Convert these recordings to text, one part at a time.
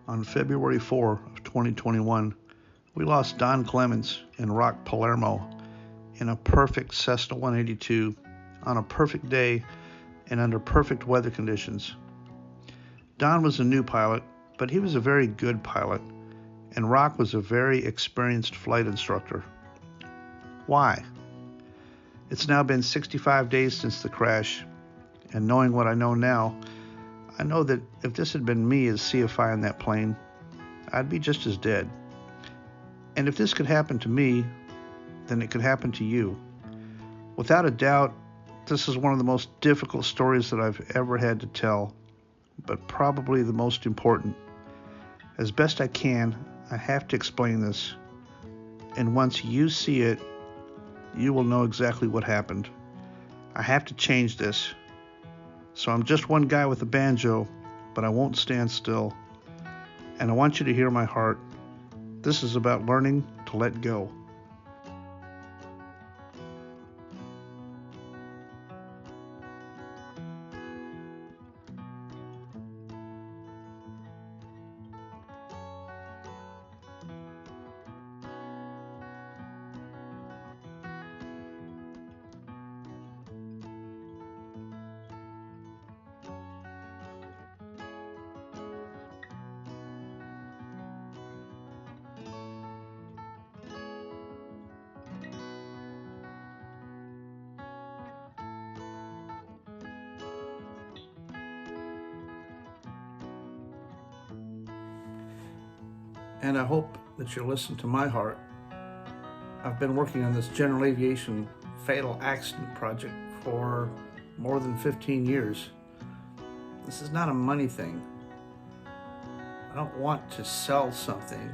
On February 4 of 2021, we lost Don Clements and Rock Palermo in a perfect Cessna 182 on a perfect day and under perfect weather conditions. Don was a new pilot, but he was a very good pilot, and Rock was a very experienced flight instructor. Why? It's now been 65 days since the crash, and knowing what I know now, I know that if this had been me as CFI in that plane, I'd be just as dead. And if this could happen to me, then it could happen to you. Without a doubt, this is one of the most difficult stories that I've ever had to tell, but probably the most important. As best I can, I have to explain this, and once you see it, you will know exactly what happened. I have to change this. So I'm just one guy with a banjo, but I won't stand still. And I want you to hear my heart. This is about learning to let go. And I hope that you'll listen to my heart. I've been working on this general aviation fatal accident project for more than 15 years. This is not a money thing. I don't want to sell something.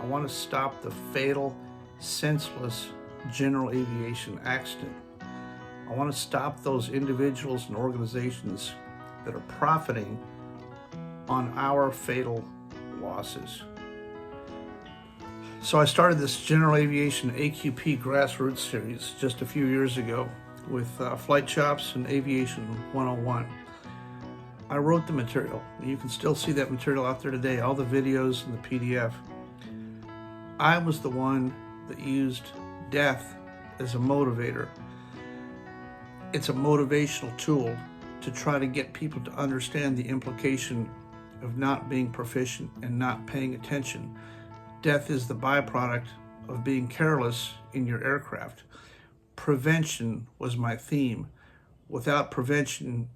I want to stop the fatal, senseless general aviation accident. I want to stop those individuals and organizations that are profiting on our fatal losses. So I started this General Aviation AQP Grassroots series just a few years ago with Flight Chops and Aviation 101. I wrote the material. You can still see that material out there today, all the videos and the PDF. I was the one that used death as a motivator. It's a motivational tool to try to get people to understand the implication of not being proficient and not paying attention. Death is the byproduct of being careless in your aircraft. Prevention was my theme. Without prevention,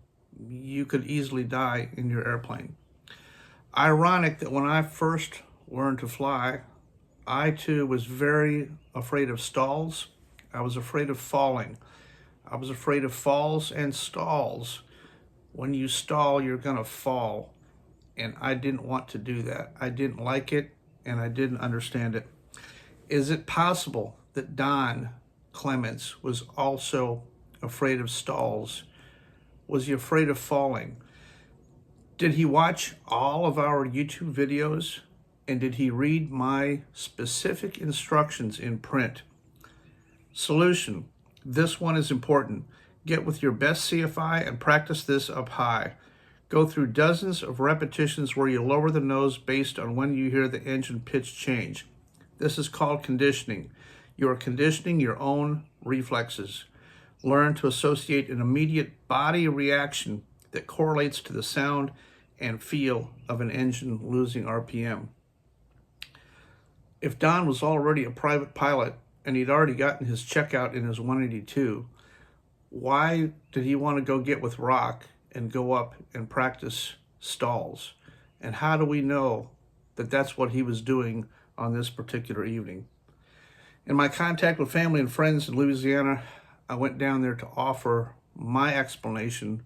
you could easily die in your airplane. Ironic that when I first learned to fly, I too was very afraid of stalls. I was afraid of falling. I was afraid of falls and stalls. When you stall, you're gonna fall. And I didn't want to do that. I didn't like it, and I didn't understand it. Is it possible that Don Clements was also afraid of stalls? Was he afraid of falling? Did he watch all of our YouTube videos? And did he read my specific instructions in print? Solution: this one is important. Get with your best CFI and practice this up high. Go through dozens of repetitions where you lower the nose based on when you hear the engine pitch change. This is called conditioning. You are conditioning your own reflexes. Learn to associate an immediate body reaction that correlates to the sound and feel of an engine losing RPM. If Don was already a private pilot and he'd already gotten his checkout in his 182, why did he want to go get with Rock and go up and practice stalls? And how do we know that that's what he was doing on this particular evening? In my contact with family and friends in Louisiana, I went down there to offer my explanation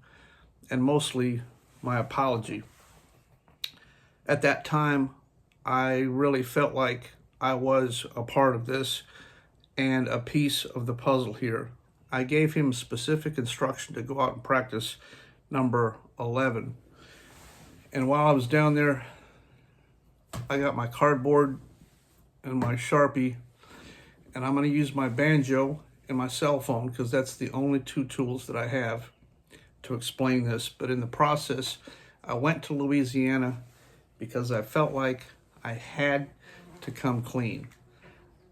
and mostly my apology. At that time, I really felt like I was a part of this and a piece of the puzzle here. I gave him specific instruction to go out and practice number 11. And while I was down there, I got my cardboard and my Sharpie, and I'm going to use my banjo and my cell phone because that's the only two tools that I have to explain this. But in the process, I went to Louisiana because I felt like I had to come clean.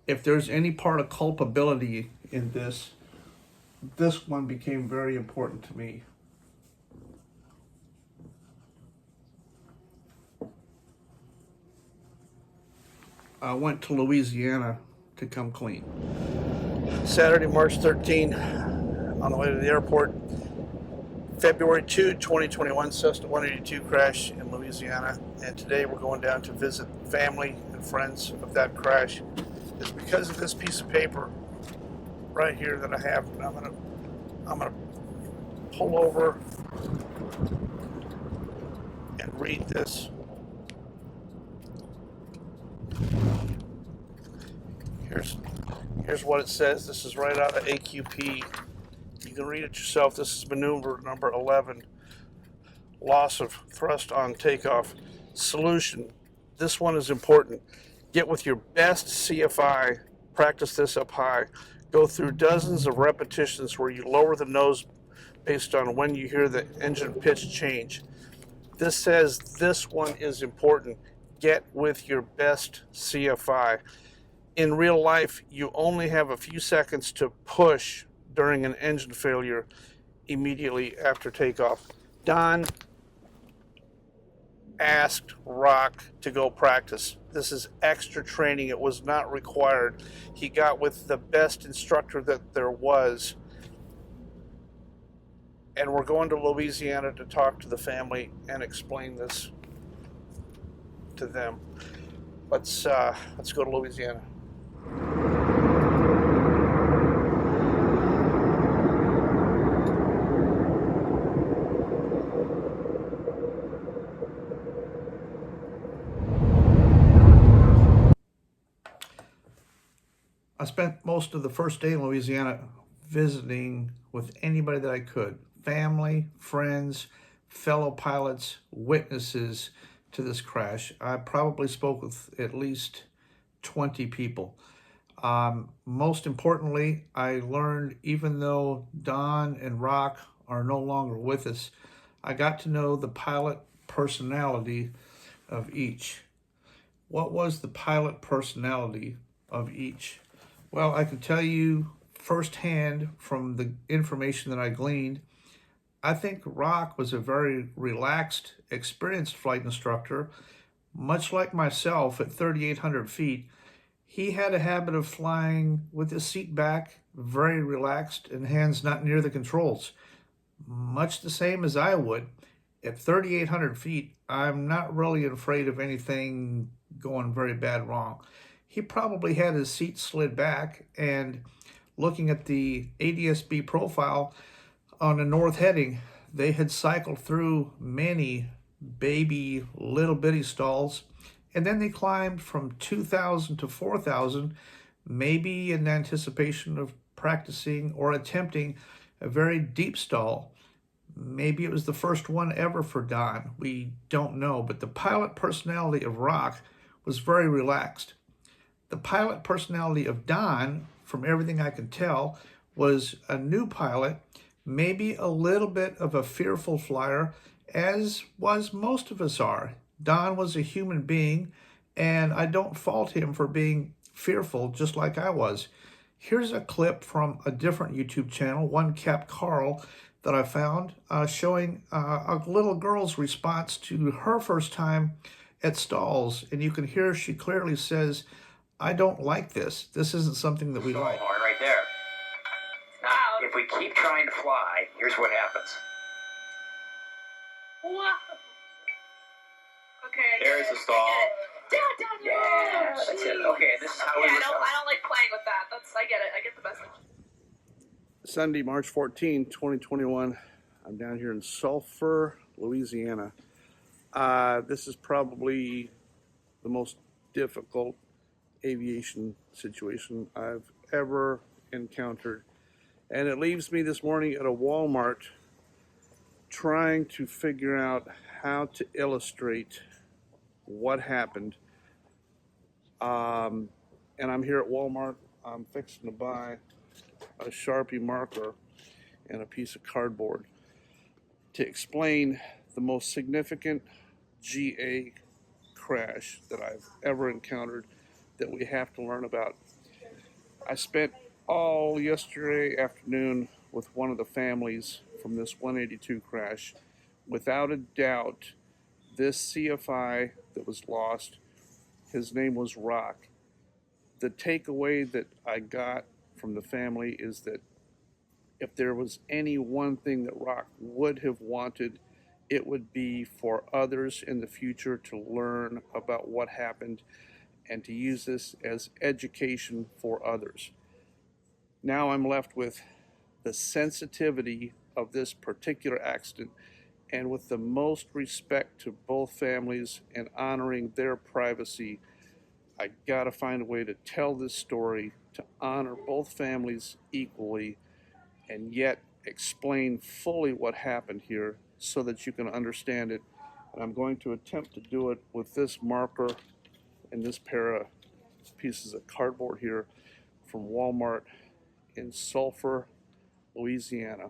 If there's any part of culpability in this, this one became very important to me. I went to Louisiana to come clean. Saturday, March 13, on the way to the airport. February 2, 2021, Cessna 182 crash in Louisiana. And today we're going down to visit family and friends of that crash. It's because of this piece of paper right here that I have. And I'm gonna pull over and read this. Here's what it says. This is right out of AQP. You can read it yourself. This is maneuver number 11. Loss of thrust on takeoff. Solution. This one is important. Get with your best CFI. Practice this up high. Go through dozens of repetitions where you lower the nose based on when you hear the engine pitch change. This says this one is important. Get with your best CFI. In real life, you only have a few seconds to push during an engine failure immediately after takeoff. Don asked Rock to go practice. This is extra training. It was not required. He got with the best instructor that there was. And we're going to Louisiana to talk to the family and explain this to them. Let's go to Louisiana. I spent most of the first day in Louisiana visiting with anybody that I could. Family, friends, fellow pilots, witnesses to this crash. I probably spoke with at least 20 people. Most importantly, I learned, even though Don and Rock are no longer with us, I got to know the pilot personality of each. What was the pilot personality of each? Well, I can tell you firsthand from the information that I gleaned, I think Rock was a very relaxed, experienced flight instructor. Much like myself at 3,800 feet, he had a habit of flying with his seat back, very relaxed, and hands not near the controls. Much the same as I would. At 3,800 feet, I'm not really afraid of anything going very bad wrong. He probably had his seat slid back, and looking at the ADS-B profile on the north heading, they had cycled through many baby little bitty stalls, and then they climbed from 2,000 to 4,000, maybe in anticipation of practicing or attempting a very deep stall. Maybe it was the first one ever for Don. We don't know, but the pilot personality of Rock was very relaxed. The pilot personality of Don, from everything I can tell, was a new pilot, maybe a little bit of a fearful flyer, as was most of us are. Don was a human being, and I don't fault him for being fearful just like I was. Here's a clip from a different YouTube channel, One Cap Carl, that I found, showing a little girl's response to her first time at stalls. And you can hear she clearly says, I don't like this. This isn't something that we like. Horn right there. Now, if we keep trying to fly, here's what happens. Wow. Okay. There's the stall. Dad, Yeah, that's it. Okay, this is how we I don't like playing with that. I get it. I get the message. Sunday, March 14, 2021. I'm down here in Sulphur, Louisiana. This is probably the most difficult aviation situation I've ever encountered. And it leaves me this morning at a Walmart trying to figure out how to illustrate what happened. And I'm here at Walmart. I'm fixing to buy a Sharpie marker and a piece of cardboard to explain the most significant GA crash that I've ever encountered that we have to learn about. I spent all yesterday afternoon with one of the families from this 182 crash. Without a doubt, this CFI that was lost, his name was Rock. The takeaway that I got from the family is that if there was any one thing that Rock would have wanted, it would be for others in the future to learn about what happened and to use this as education for others. Now I'm left with the sensitivity of this particular accident, and with the most respect to both families and honoring their privacy, I gotta find a way to tell this story to honor both families equally and yet explain fully what happened here so that you can understand it. And I'm going to attempt to do it with this marker and this pair of pieces of cardboard here from Walmart in Sulphur, Louisiana.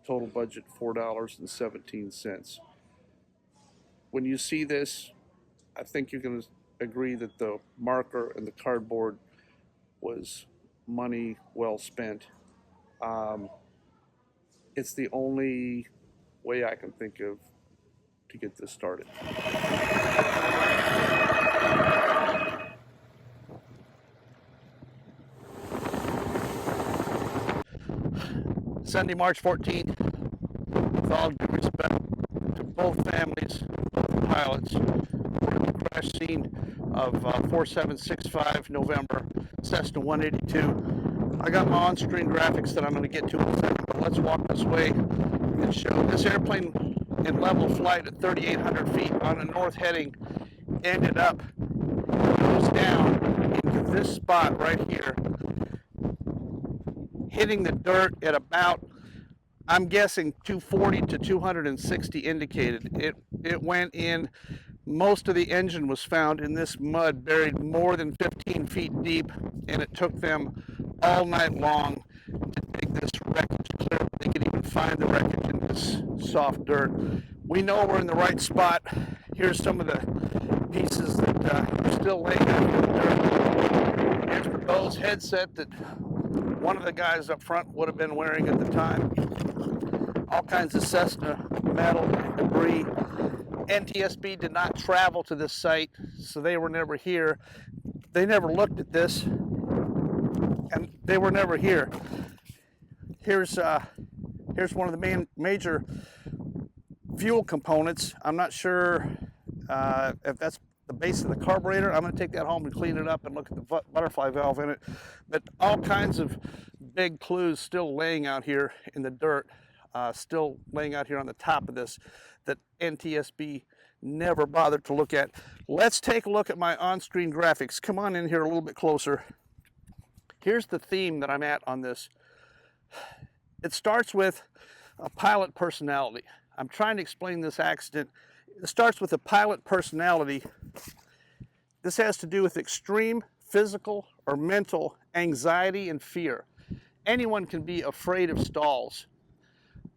Total budget $4.17. When you see this, I think you're going to agree that the marker and the cardboard was money well spent. It's the only way I can think of to get this started. Sunday, March 14th, with all due respect to both families, both pilots, we're at the crash scene of 4765 November, Cessna 182. I got my on-screen graphics that I'm going to get to in a second, but let's walk this way and show this airplane in level flight at 3,800 feet on a north heading ended up nose down into this spot right here, hitting the dirt at about, I'm guessing 240 to 260 indicated. It went in. Most of the engine was found in this mud, buried more than 15 feet deep, and it took them all night long to dig this wreckage clear. They could even find the wreckage in this soft dirt. We know we're in the right spot. Here's some of the pieces that are still laying out in the dirt. Here's the Bose headset that one of the guys up front would have been wearing at the time. All kinds of Cessna metal and debris. NTSB did not travel to this site, so they were never here. They never looked at this, and they were never here. Here's one of the major fuel components. I'm not sure if that's the base of the carburetor. I'm going to take that home and clean it up and look at the butterfly valve in it. But all kinds of big clues still laying out here in the dirt, still laying out here on the top of this that NTSB never bothered to look at. Let's take a look at my on-screen graphics. Come on in here a little bit closer. Here's the theme that I'm at on this. It starts with a pilot personality. I'm trying to explain this accident. It starts with a pilot personality. This has to do with extreme physical or mental anxiety and fear. Anyone can be afraid of stalls.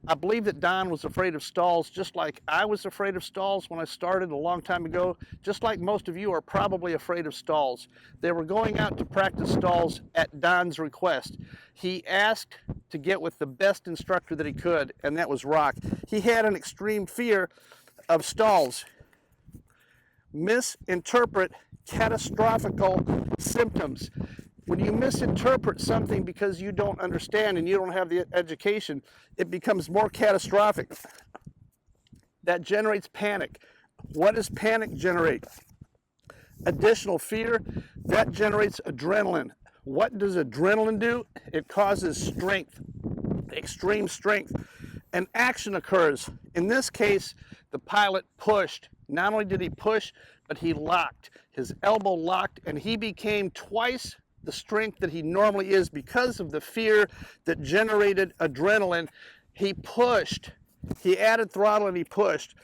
I believe that Don was afraid of stalls just like I was afraid of stalls when I started a long time ago, just like most of you are probably afraid of stalls. They were going out to practice stalls at Don's request. He asked to get with the best instructor that he could, and that was Rock. He had an extreme fear of stalls. Misinterpret catastrophic symptoms. When you misinterpret something because you don't understand and you don't have the education, it becomes more catastrophic. That generates panic. What does panic generate? Additional fear. That generates adrenaline. What does adrenaline do? It causes strength, extreme strength. And action occurs. In this case, the pilot pushed. Not only did he push, but he locked. His elbow locked, and he became twice the strength that he normally is because of the fear that generated adrenaline. He pushed. He added throttle and he pushed.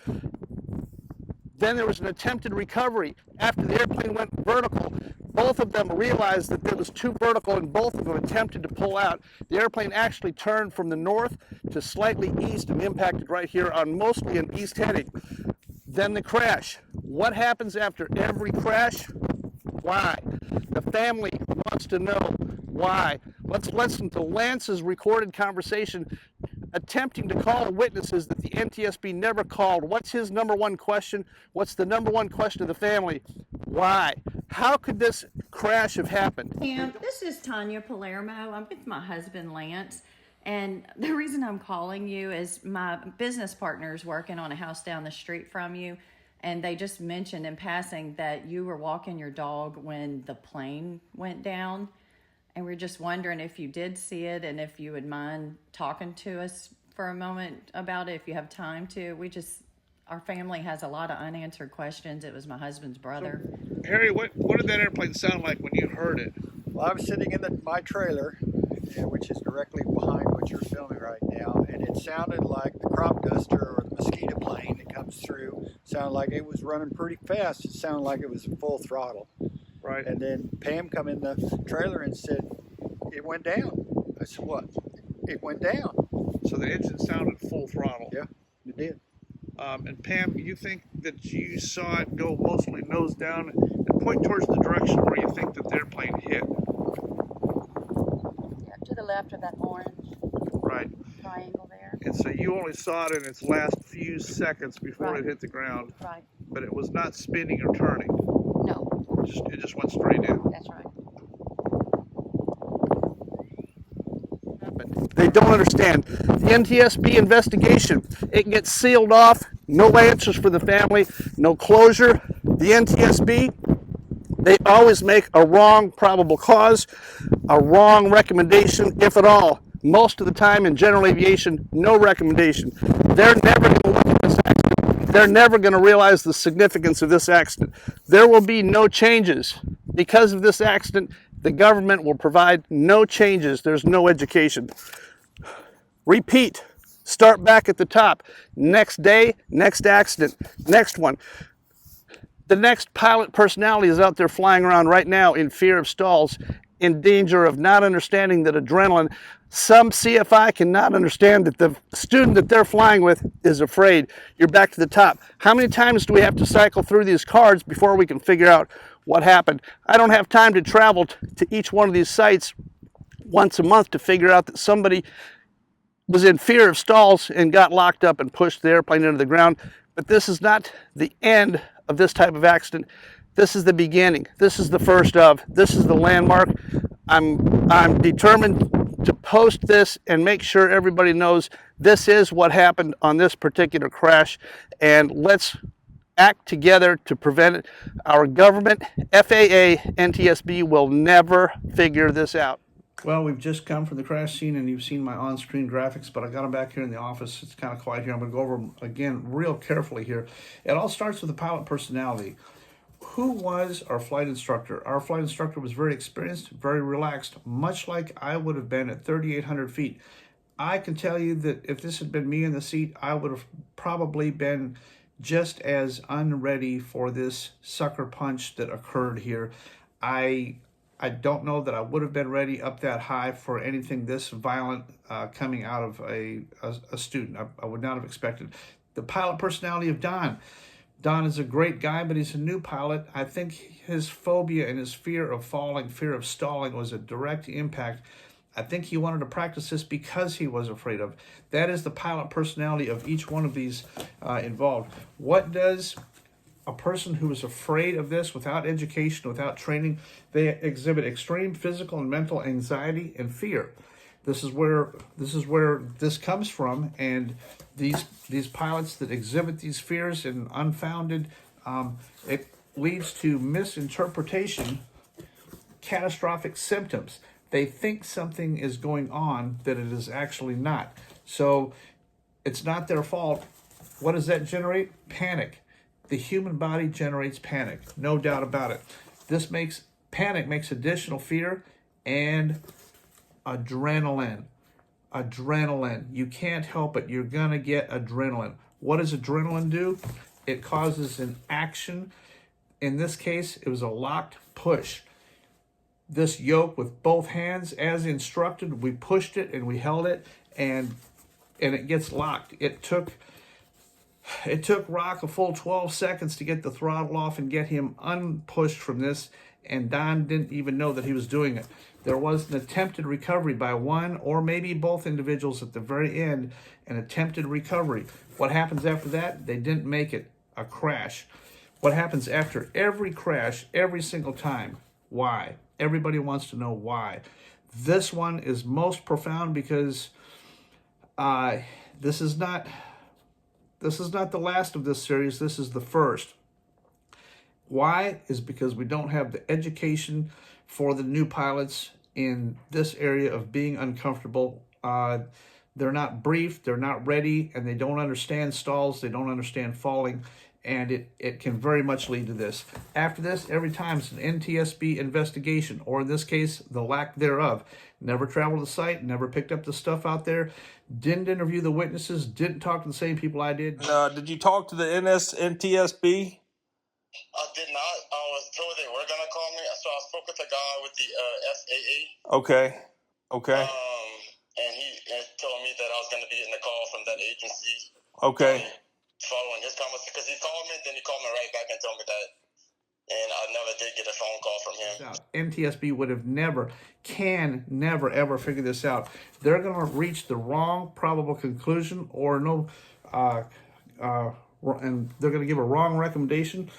Then there was an attempted recovery. After the airplane went vertical, both of them realized that it was too vertical and both of them attempted to pull out. The airplane actually turned from the north to slightly east and impacted right here on mostly an east heading. Then the crash. What happens after every crash? Why? The family wants to know why. Let's listen to Lance's recorded conversation attempting to call witnesses that the NTSB never called. What's his number one question? What's the number one question of the family? Why? How could this crash have happened? This is Tanya Palermo. I'm with my husband Lance, and the reason I'm calling you is my business partner is working on a house down the street from you, and they just mentioned in passing that you were walking your dog when the plane went down, and we're just wondering if you did see it and if you would mind talking to us for a moment about it if you have time to. Our family has a lot of unanswered questions. It was my husband's brother. Harry, what did that airplane sound like when you heard it? Well, I was sitting in my trailer, which is directly behind what you're filming right now, and it sounded like the crop duster or the mosquito plane that comes through. Sounded like it was running pretty fast. It sounded like it was full throttle. Right. And then Pam come in the trailer and said, "It went down." I said, "What?" "It went down." So the engine sounded full throttle. Yeah, it did. And Pam, you think that you saw it go mostly nose down and point towards the direction where you think that the airplane hit? Yeah, to the left of that orange Right. triangle there. And so you only saw it in its last few seconds before Right. it hit the ground, Right. but it was not spinning or turning. No, It just went straight in. that's right. They don't understand. The NTSB investigation, it gets sealed off, no answers for the family, no closure. The NTSB, they always make a wrong probable cause, a wrong recommendation, if at all. Most of the time in general aviation, no recommendation. They're never going to look at this accident. They're never going to realize the significance of this accident. There will be no changes. Because of this accident, the government will provide no changes. There's no education. Repeat. Start back at the top. Next day, next accident, next one. The next pilot personality is out there flying around right now in fear of stalls, in danger of not understanding that adrenaline. Some CFI cannot understand that the student that they're flying with is afraid. You're back to the top. How many times do we have to cycle through these cards before we can figure out what happened? I don't have time to travel to each one of these sites once a month to figure out that somebody was in fear of stalls and got locked up and pushed the airplane into the ground. But this is not the end of this type of accident. This is the beginning. This is the first of. This is the landmark. I'm determined to post this and make sure everybody knows this is what happened on this particular crash, and let's act together to prevent it. Our government, FAA, NTSB will never figure this out. Well, we've just come from the crash scene and you've seen my on-screen graphics, but I got them back here in the office. It's kind of quiet here. I'm going to go over them again real carefully here. It all starts with the pilot personality. Who was our flight instructor? Our flight instructor was very experienced, very relaxed, much like I would have been at 3,800 feet. I can tell you that if this had been me in the seat, I would have probably been just as unready for this sucker punch that occurred here. I don't know that I would have been ready up that high for anything this violent coming out of a student. I would not have expected. The pilot personality of Don. Don is a great guy, but he's a new pilot. I think his phobia and his fear of falling, fear of stalling was a direct impact. I think he wanted to practice this because he was afraid of. That is the pilot personality of each one of these involved. What does a person who is afraid of this without education, without training, they exhibit extreme physical and mental anxiety and fear. This is where this comes from, and these pilots that exhibit these fears and unfounded, it leads to misinterpretation, catastrophic symptoms. They think something is going on that it is actually not. So it's not their fault. What does that generate? Panic. The human body generates panic, no doubt about it. Panic makes additional fear and adrenaline. Adrenaline. You can't help it. You're going to get adrenaline. What does adrenaline do? It causes an action. In this case, it was a locked push. This yoke with both hands, as instructed, we pushed it and we held it, and it gets locked. It took It took Rock a full 12 seconds to get the throttle off and get him unpushed from this, and Don didn't even know that he was doing it. There was an attempted recovery by one or maybe both individuals at the very end, an attempted recovery. What happens after that? They didn't make it. A crash. What happens after every crash, every single time? Why? Everybody wants to know why. This one is most profound because this is not the last of this series. This is the first. Why? Is because we don't have the education for the new pilots in this area of being uncomfortable. They're not briefed, they're not ready, and they don't understand stalls, they don't understand falling, and it can very much lead to this. After this, every time it's an NTSB investigation, or in this case, the lack thereof. Never traveled the site, never picked up the stuff out there, didn't interview the witnesses, didn't talk to the same people I did. Did you talk to the NTSB? I did not. I was told they were gonna call me, so I spoke with the guy with the SAA. Okay. And he told me that I was gonna be getting a call from that agency. Okay. Following his comments, because he called me, then he called me right back and told me that, and I never did get a phone call from him. NTSB would have never, ever figure this out. They're gonna reach the wrong probable conclusion, or and they're gonna give a wrong recommendation.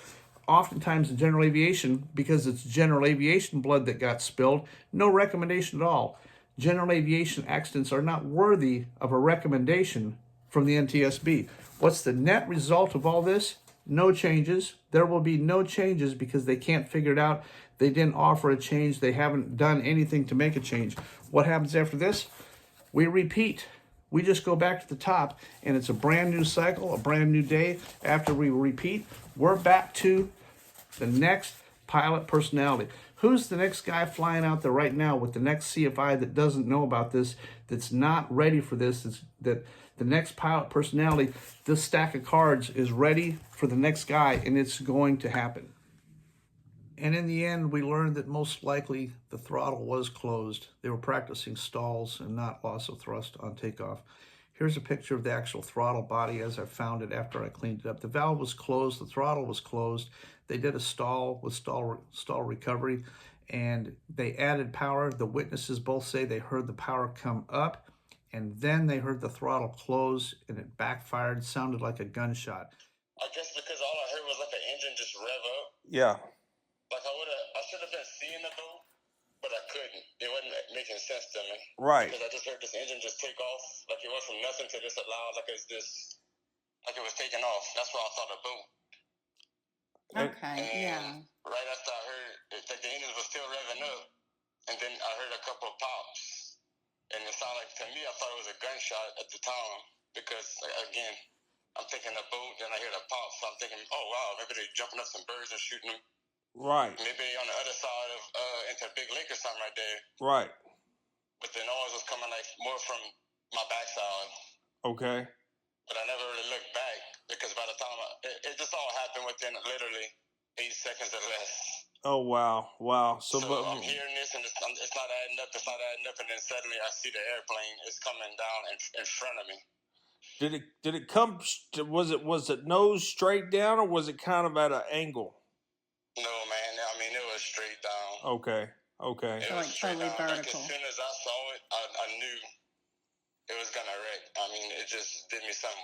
Oftentimes in general aviation, because it's general aviation blood that got spilled, no recommendation at all. General aviation accidents are not worthy of a recommendation from the NTSB. What's the net result of all this? No changes. There will be no changes because they can't figure it out. They didn't offer a change. They haven't done anything to make a change. What happens after this? We repeat. We just go back to the top, and it's a brand new cycle, a brand new day. After we repeat, we're back to the next pilot personality. Who's the next guy flying out there right now with the next CFI that doesn't know about this, that's not ready for this, that the next pilot personality, this stack of cards is ready for the next guy, and it's going to happen. And in the end, we learned that most likely the throttle was closed. They were practicing stalls and not loss of thrust on takeoff. Here's a picture of the actual throttle body as I found it after I cleaned it up. The valve was closed, the throttle was closed. They did a stall with stall recovery, and they added power. The witnesses both say they heard the power come up, and then they heard the throttle close, and it backfired, sounded like a gunshot. I guess because all I heard was like an engine just rev up. Yeah. Like I should have been seeing the boat, but I couldn't. It wasn't making sense to me. Right. Because I just heard this engine just take off, like it went from nothing to this loud, like it was taking off. That's what I thought a boat. Okay, And yeah. right after I heard it, like the engine was still revving up, and then I heard a couple of pops, and it sounded like, to me, I thought it was a gunshot at the time, because again, I'm thinking a boat, then I hear the pop, so I'm thinking, oh wow, maybe they're jumping up some birds and shooting them. Right. Maybe on the other side of into Big Lake or something right there. Right. But the noise was coming like more from my backside. Okay. But I never really looked back, because by the time it just all happened within literally 8 seconds or less. Oh wow, wow. So I'm hearing this, and it's not adding up. It's not adding up, and then suddenly I see the airplane is coming down in front of me. Did it come? Was it nose straight down, or was it kind of at an angle? No, man. I mean, it was straight down. Okay. Okay. It So was like straight totally down. Like, vertical. as soon as I saw it, I knew it was gonna wreck. I mean, it just did me some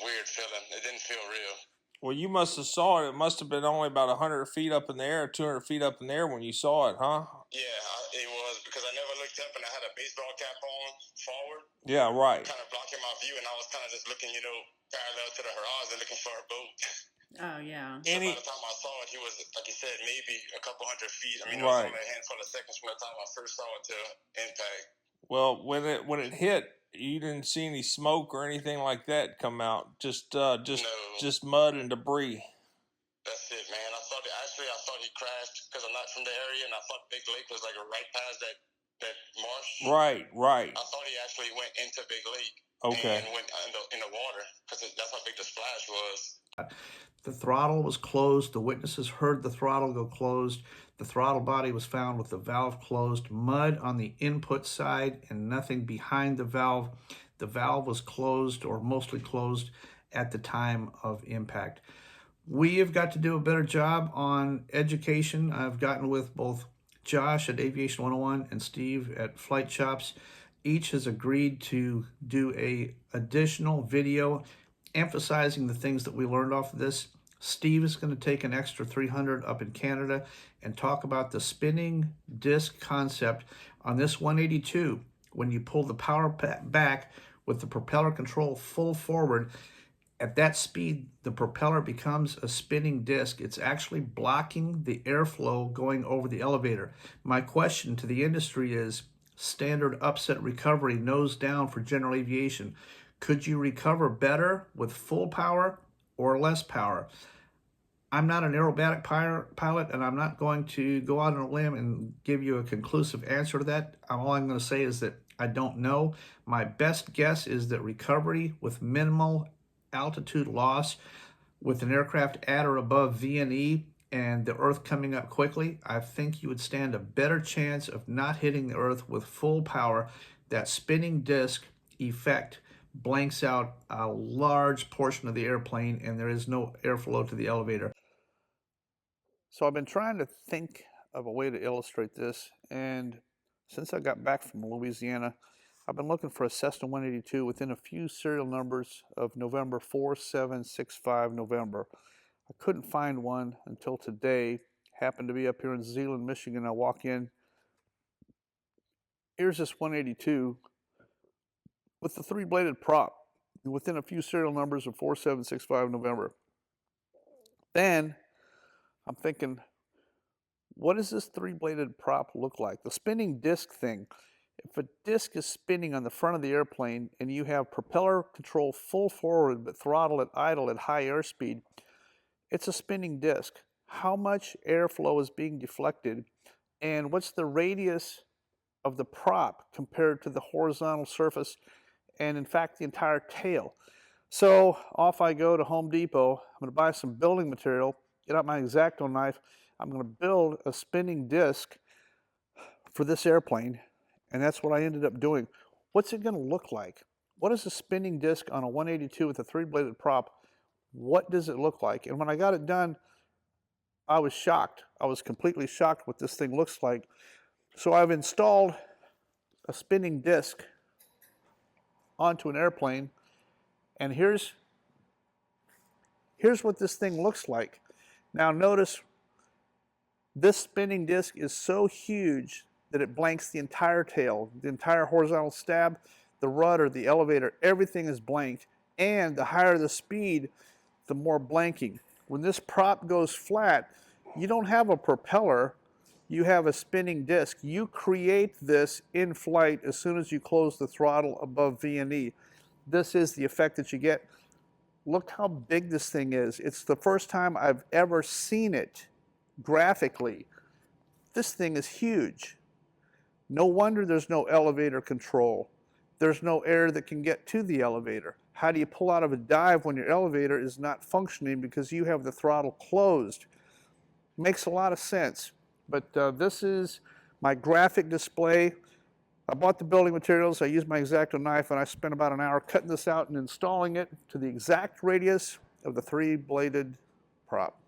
weird feeling. It didn't feel real. Well, you must have saw it. It must have been only about 100 feet up in the air, 200 feet up in the air when you saw it, huh? Yeah, it was, because I never looked up, and I had a baseball cap on forward. Yeah, right. Kind of blocking my view, and I was kind of just looking, parallel to the horizon, looking for a boat. Oh, yeah. So by the time I saw it, he was, like you said, maybe a couple hundred feet. I mean, it Right. was only a handful of seconds from the time I first saw it to impact. Well, when it hit, you didn't see any smoke or anything like that come out. Just mud and debris. That's it, man. I thought he crashed, because I'm not from the area, and I thought Big Lake was like right past that marsh. Right. I thought he actually went into Big Lake. Okay. And went in the water, because that's how big the splash was. The throttle was closed. The witnesses heard the throttle go closed. The throttle body was found with the valve closed, mud on the input side and nothing behind the valve. The valve was closed, or mostly closed, at the time of impact. We have got to do a better job on education. I've gotten with both Josh at Aviation 101 and Steve at Flight Chops. Each has agreed to do a additional video emphasizing the things that we learned off of this. Steve is going to take an extra 300 up in Canada and talk about the spinning disc concept on this 182. When you pull the power back with the propeller control full forward, at that speed, the propeller becomes a spinning disc. It's actually blocking the airflow going over the elevator. My question to the industry is, standard upset recovery, nose down for general aviation. Could you recover better with full power or less power? I'm not an aerobatic pilot, and I'm not going to go out on a limb and give you a conclusive answer to that. All I'm going to say is that I don't know. My best guess is that recovery with minimal altitude loss with an aircraft at or above VNE and the Earth coming up quickly, I think you would stand a better chance of not hitting the Earth with full power. That spinning disc effect blanks out a large portion of the airplane and there is no airflow to the elevator. So I've been trying to think of a way to illustrate this, and since I got back from Louisiana, I've been looking for a Cessna 182 within a few serial numbers of November 4765 November. I couldn't find one until today. Happened to be up here in Zeeland, Michigan. I walk in. Here's this 182 with the three-bladed prop within a few serial numbers of 4765 November. Then I'm thinking, what does this three-bladed prop look like? The spinning disc thing. If a disc is spinning on the front of the airplane and you have propeller control full forward but throttle at idle at high airspeed, it's a spinning disc. How much airflow is being deflected, and what's the radius of the prop compared to the horizontal surface and, in fact, the entire tail? So off I go to Home Depot. I'm going to buy some building material, get out my X-Acto knife. I'm going to build a spinning disc for this airplane, and that's what I ended up doing. What's it going to look like? What is a spinning disc on a 182 with a three-bladed prop? What does it look like? And when I got it done, I was shocked. I was completely shocked what this thing looks like. So I've installed a spinning disc onto an airplane, and here's what this thing looks like. Now notice, this spinning disc is so huge that it blanks the entire tail, the entire horizontal stab, the rudder, the elevator, everything is blanked. And the higher the speed, the more blanking. When this prop goes flat, you don't have a propeller, you have a spinning disc. You create this in flight as soon as you close the throttle above VNE. This is the effect that you get. Look how big this thing is. It's the first time I've ever seen it graphically. This thing is huge. No wonder there's no elevator control. There's no air that can get to the elevator. How do you pull out of a dive when your elevator is not functioning because you have the throttle closed? Makes a lot of sense. But this is my graphic display. I bought the building materials, I used my X-Acto knife, and I spent about an hour cutting this out and installing it to the exact radius of the three-bladed prop.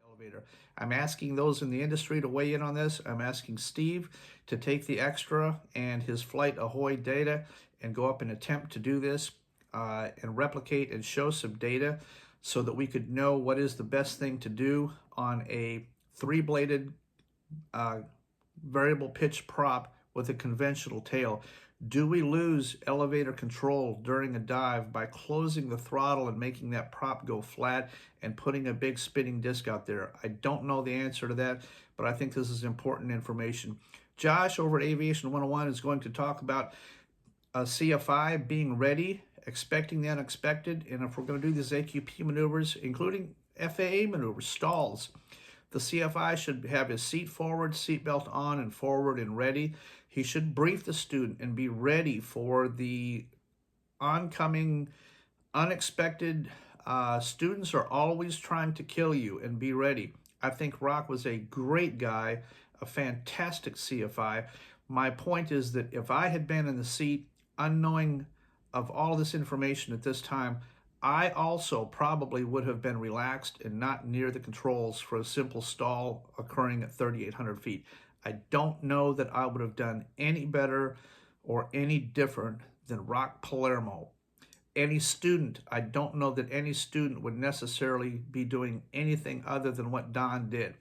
Elevator. I'm asking those in the industry to weigh in on this. I'm asking Steve to take the extra and his Flight Ahoy data and go up and attempt to do this and replicate and show some data so that we could know what is the best thing to do on a three-bladed variable pitch prop with a conventional tail. Do we lose elevator control during a dive by closing the throttle and making that prop go flat and putting a big spinning disc out there? I don't know the answer to that, but I think this is important information. Josh over at Aviation 101 is going to talk about a CFI being ready, expecting the unexpected, and if we're going to do these AQP maneuvers, including FAA maneuvers, stalls, the CFI should have his seat forward, seatbelt on and forward and ready. He should brief the student and be ready for the oncoming unexpected. Students are always trying to kill you, and be ready. I think Rock was a great guy, a fantastic CFI. My point is that if I had been in the seat, unknowing of all this information at this time, I also probably would have been relaxed and not near the controls for a simple stall occurring at 3,800 feet. I don't know that I would have done any better or any different than Rock Palermo. Any student, I don't know that any student would necessarily be doing anything other than what Don did.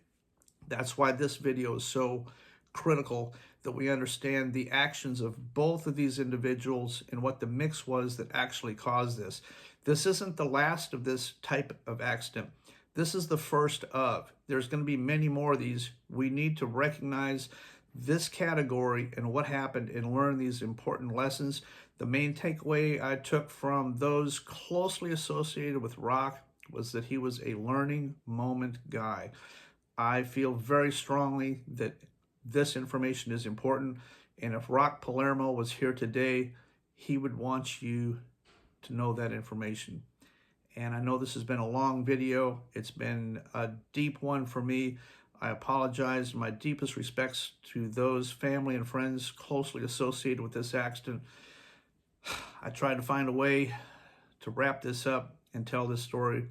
That's why this video is so critical, that we understand the actions of both of these individuals and what the mix was that actually caused this. This isn't the last of this type of accident. This is the first of. There's going to be many more of these. We need to recognize this category and what happened and learn these important lessons. The main takeaway I took from those closely associated with Rock was that he was a learning moment guy. I feel very strongly that this information is important, and if Rock Palermo was here today, he would want you to know that information. And I know this has been a long video. It's been a deep one for me. I apologize. My deepest respects to those family and friends closely associated with this accident. I tried to find a way to wrap this up and tell this story,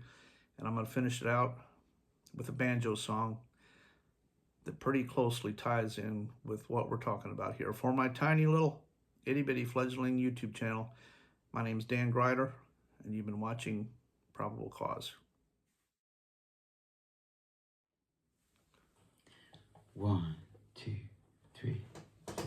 and I'm going to finish it out with a banjo song that pretty closely ties in with what we're talking about here. For my tiny little itty-bitty fledgling YouTube channel, my name's Dan Grider, and you've been watching Probable Cause. 1, 2, 3, 4.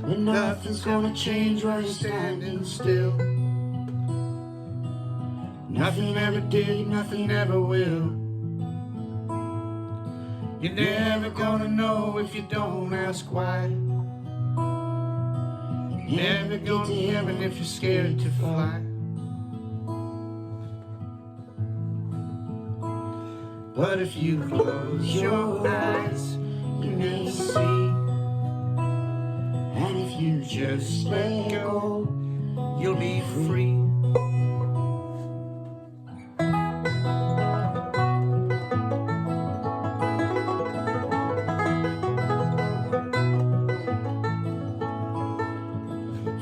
But nothing's gonna change while you're standing still. Nothing ever did, nothing ever will. You're never gonna know if you don't ask why. You're never going to heaven if you're scared to fly. But if you close your eyes, you may see. And if you just let go, you'll be free.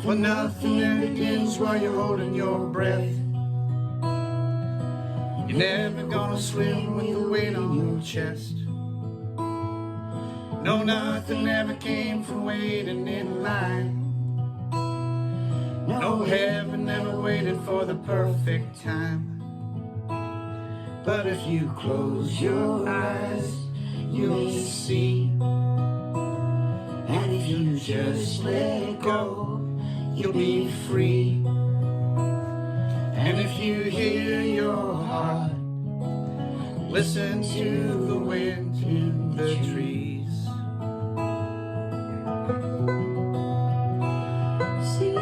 For nothing begins while you're holding your breath. You're never gonna swim with the weight on your chest. No, nothing ever came from waiting in line. No, heaven never waited for the perfect time. But if you close your eyes, you'll see. And if you just let go, you'll be free. And if you hear your heart, listen to the wind in the trees. See